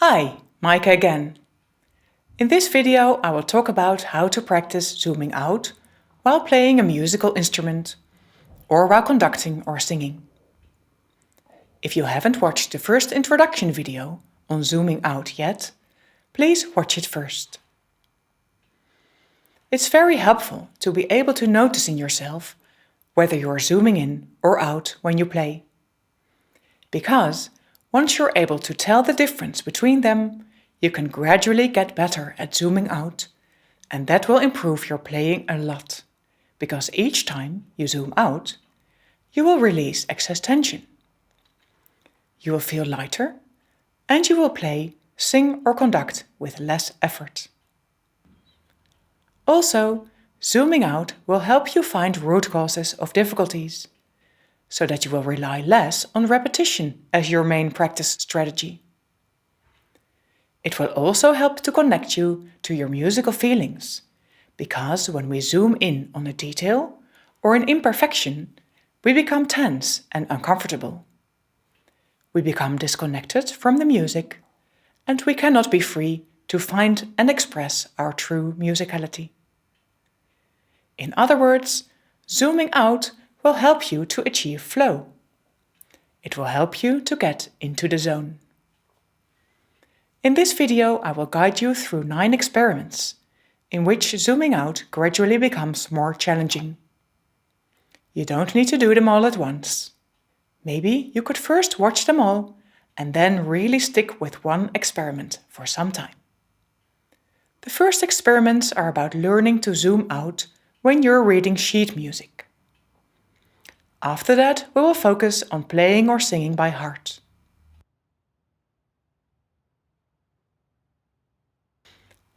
Hi, Maike again. In this video I will talk about how to practice zooming out while playing a musical instrument or while conducting or singing. If you haven't watched the first introduction video on zooming out yet, please watch it first. It's very helpful to be able to notice in yourself whether you're zooming in or out when you play. Because once you're able to tell the difference between them, you can gradually get better at zooming out, and that will improve your playing a lot, because each time you zoom out, you will release excess tension. You will feel lighter, and you will play, sing or conduct with less effort. Also, zooming out will help you find root causes of difficulties, so that you will rely less on repetition as your main practice strategy. It will also help to connect you to your musical feelings, because when we zoom in on a detail or an imperfection, we become tense and uncomfortable. We become disconnected from the music, and we cannot be free to find and express our true musicality. In other words, zooming out will help you to achieve flow. It will help you to get into the zone. In this video, I will guide you through 9 experiments in which zooming out gradually becomes more challenging. You don't need to do them all at once. Maybe you could first watch them all and then really stick with one experiment for some time. The first experiments are about learning to zoom out when you're reading sheet music. After that, we will focus on playing or singing by heart.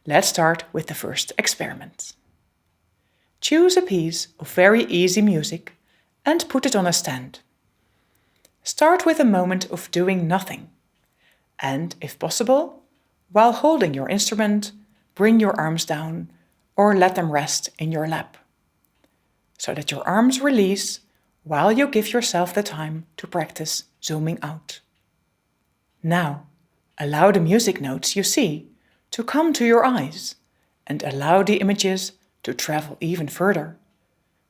Let's start with the first experiment. Choose a piece of very easy music and put it on a stand. Start with a moment of doing nothing, and, if possible, while holding your instrument, bring your arms down or let them rest in your lap, so that your arms release while you give yourself the time to practice zooming out. Now, allow the music notes you see to come to your eyes and allow the images to travel even further,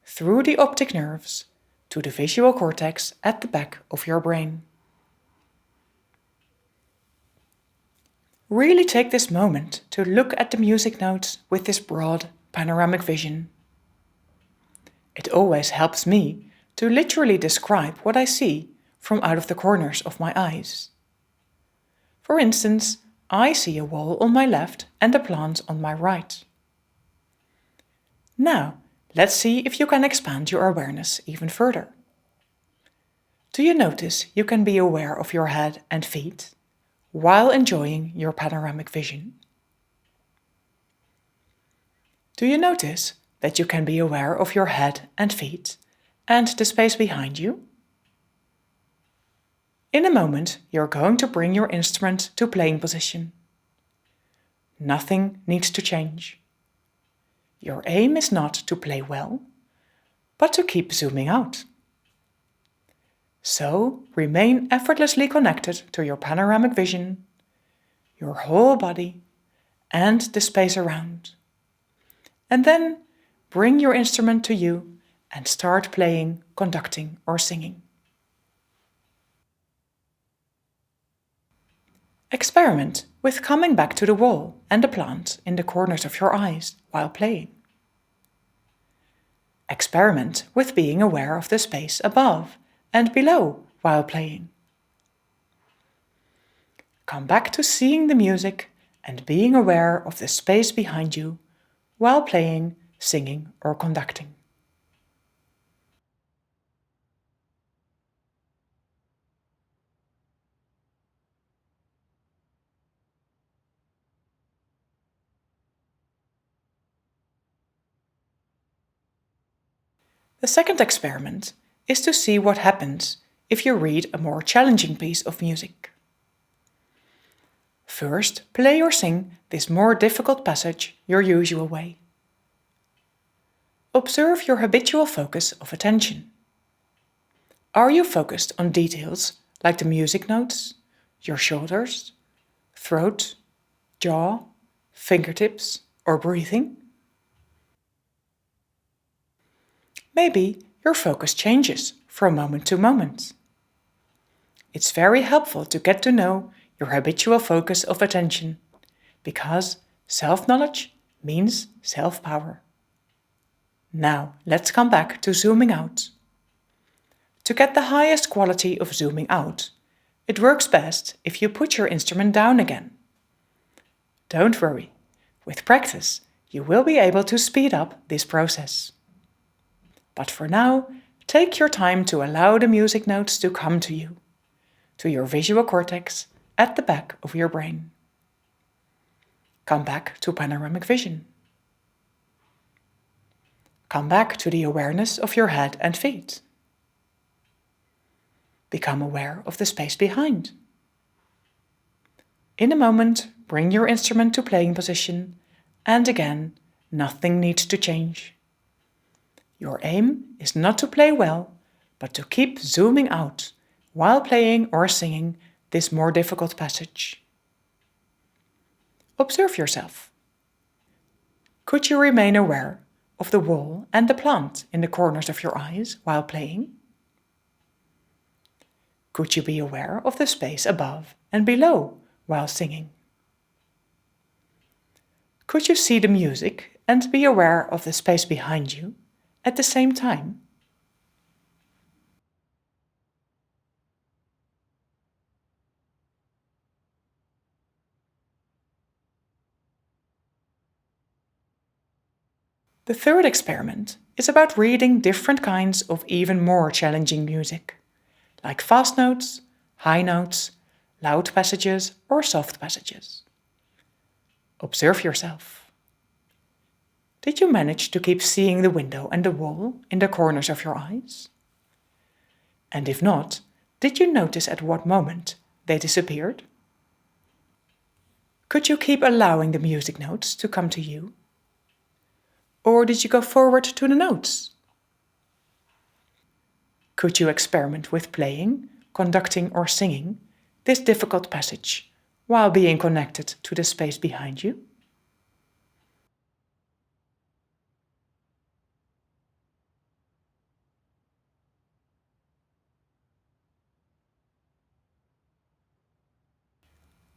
through the optic nerves to the visual cortex at the back of your brain. Really take this moment to look at the music notes with this broad panoramic vision. It always helps me to literally describe what I see from out of the corners of my eyes. For instance, I see a wall on my left and a plant on my right. Now, let's see if you can expand your awareness even further. Do you notice you can be aware of your head and feet while enjoying your panoramic vision? Do you notice that you can be aware of your head and feet and the space behind you? In a moment, you're going to bring your instrument to playing position. Nothing needs to change. Your aim is not to play well, but to keep zooming out. So, remain effortlessly connected to your panoramic vision, your whole body, and the space around. And then, bring your instrument to you and start playing, conducting, or singing. Experiment with coming back to the wall and the plant in the corners of your eyes while playing. Experiment with being aware of the space above and below while playing. Come back to seeing the music and being aware of the space behind you while playing, singing, or conducting. The second experiment is to see what happens if you read a more challenging piece of music. First, play or sing this more difficult passage your usual way. Observe your habitual focus of attention. Are you focused on details like the music notes, your shoulders, throat, jaw, fingertips, or breathing? Maybe your focus changes from moment to moment. It's very helpful to get to know your habitual focus of attention, because self-knowledge means self-power. Now, let's come back to zooming out. To get the highest quality of zooming out, it works best if you put your instrument down again. Don't worry, with practice, you will be able to speed up this process. But for now, take your time to allow the music notes to come to you, to your visual cortex at the back of your brain. Come back to panoramic vision. Come back to the awareness of your head and feet. Become aware of the space behind. In a moment, bring your instrument to playing position, and again, nothing needs to change. Your aim is not to play well, but to keep zooming out while playing or singing this more difficult passage. Observe yourself. Could you remain aware of the wall and the plant in the corners of your eyes while playing? Could you be aware of the space above and below while singing? Could you see the music and be aware of the space behind you at the same time? The third experiment is about reading different kinds of even more challenging music, like fast notes, high notes, loud passages, or soft passages. Observe yourself. Did you manage to keep seeing the window and the wall in the corners of your eyes? And if not, did you notice at what moment they disappeared? Could you keep allowing the music notes to come to you? Or did you go forward to the notes? Could you experiment with playing, conducting, or singing this difficult passage while being connected to the space behind you?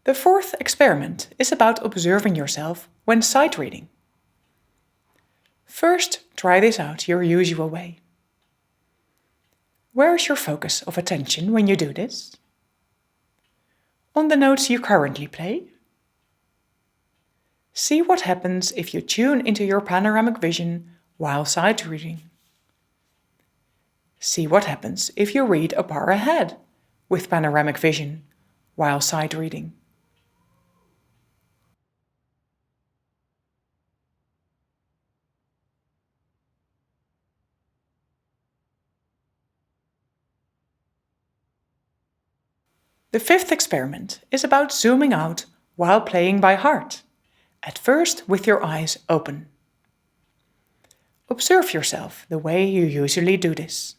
The fourth experiment is about observing yourself when sight reading. First, try this out your usual way. Where is your focus of attention when you do this? On the notes you currently play? See what happens if you tune into your panoramic vision while sight reading. See what happens if you read a bar ahead with panoramic vision while sight reading. The fifth experiment is about zooming out while playing by heart, at first with your eyes open. Observe yourself the way you usually do this.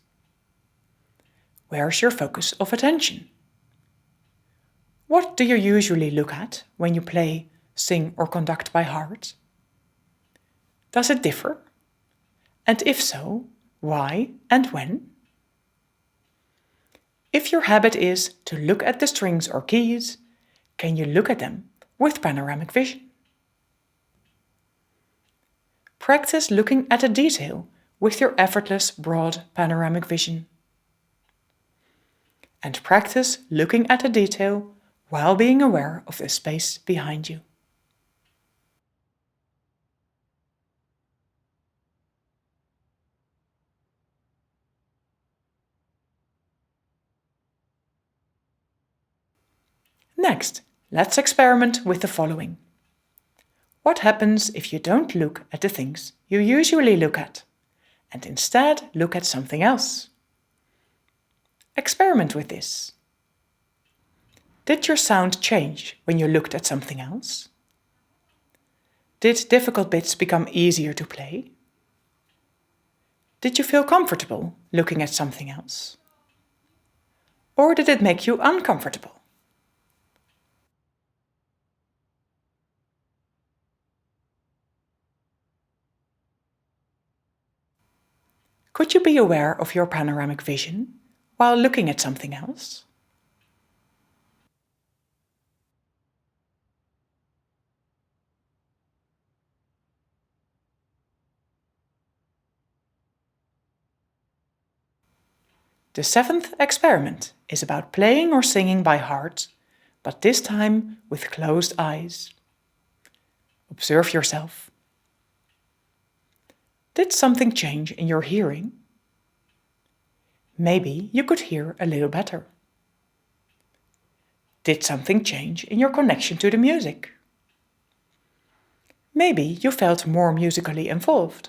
Where's your focus of attention? What do you usually look at when you play, sing, or conduct by heart? Does it differ? And if so, why and when? If your habit is to look at the strings or keys, can you look at them with panoramic vision? Practice looking at a detail with your effortless, broad panoramic vision. And practice looking at a detail while being aware of the space behind you. Next, let's experiment with the following. What happens if you don't look at the things you usually look at, and instead look at something else? Experiment with this. Did your sound change when you looked at something else? Did difficult bits become easier to play? Did you feel comfortable looking at something else? Or did it make you uncomfortable? Could you be aware of your panoramic vision while looking at something else? The seventh experiment is about playing or singing by heart, but this time with closed eyes. Observe yourself. Did something change in your hearing? Maybe you could hear a little better. Did something change in your connection to the music? Maybe you felt more musically involved.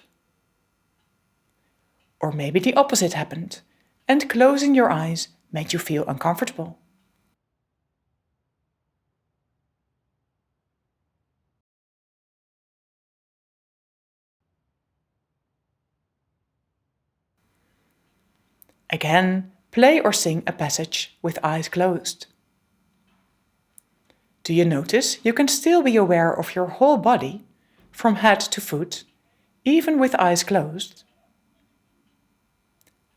Or maybe the opposite happened, and closing your eyes made you feel uncomfortable. Again, play or sing a passage with eyes closed. Do you notice you can still be aware of your whole body, from head to foot, even with eyes closed?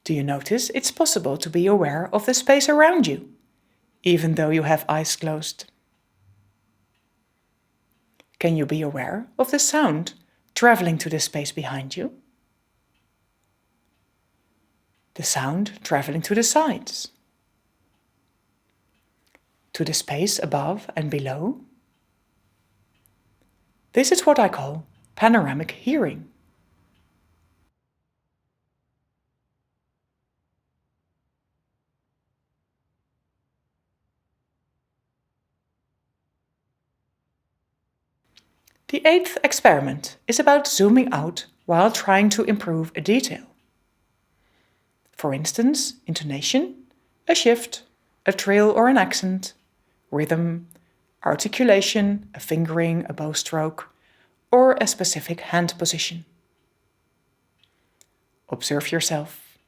Do you notice it's possible to be aware of the space around you, even though you have eyes closed? Can you be aware of the sound traveling to the space behind you? The sound traveling to the sides? To the space above and below? This is what I call panoramic hearing. The eighth experiment is about zooming out while trying to improve a detail. For instance, intonation, a shift, a trill or an accent, rhythm, articulation, a fingering, a bow stroke, or a specific hand position. Observe yourself.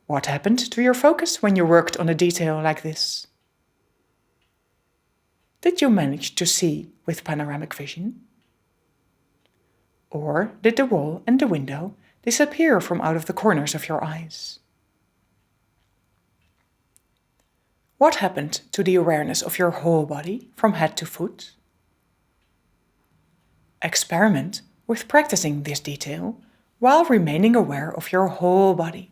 What happened to your focus when you worked on a detail like this? Did you manage to see with panoramic vision? Or did the wall and the window disappear from out of the corners of your eyes? What happened to the awareness of your whole body from head to foot? Experiment with practicing this detail while remaining aware of your whole body.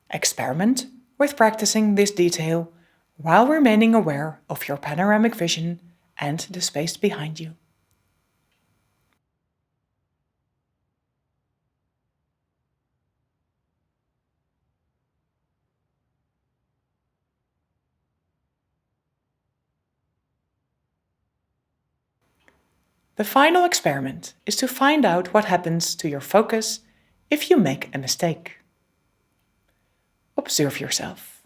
Experiment with practicing this detail while remaining aware of your panoramic vision and the space behind you. The final experiment is to find out what happens to your focus if you make a mistake. Observe yourself.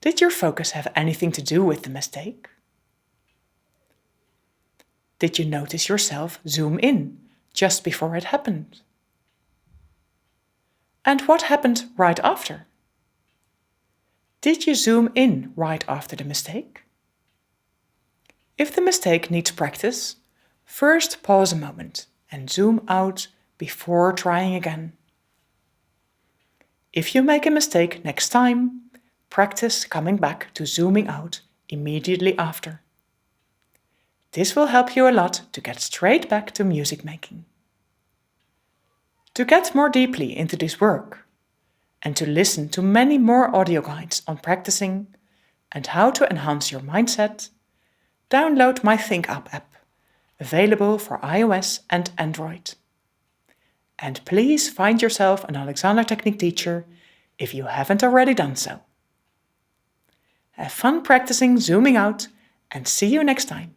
Did your focus have anything to do with the mistake? Did you notice yourself zoom in just before it happened? And what happened right after? Did you zoom in right after the mistake? If the mistake needs practice, first pause a moment and zoom out before trying again. If you make a mistake next time, practice coming back to zooming out immediately after. This will help you a lot to get straight back to music making. To get more deeply into this work and to listen to many more audio guides on practicing and how to enhance your mindset, download my ThinkUp app, available for iOS and Android. And please find yourself an Alexander Technique teacher if you haven't already done so. Have fun practicing zooming out and see you next time.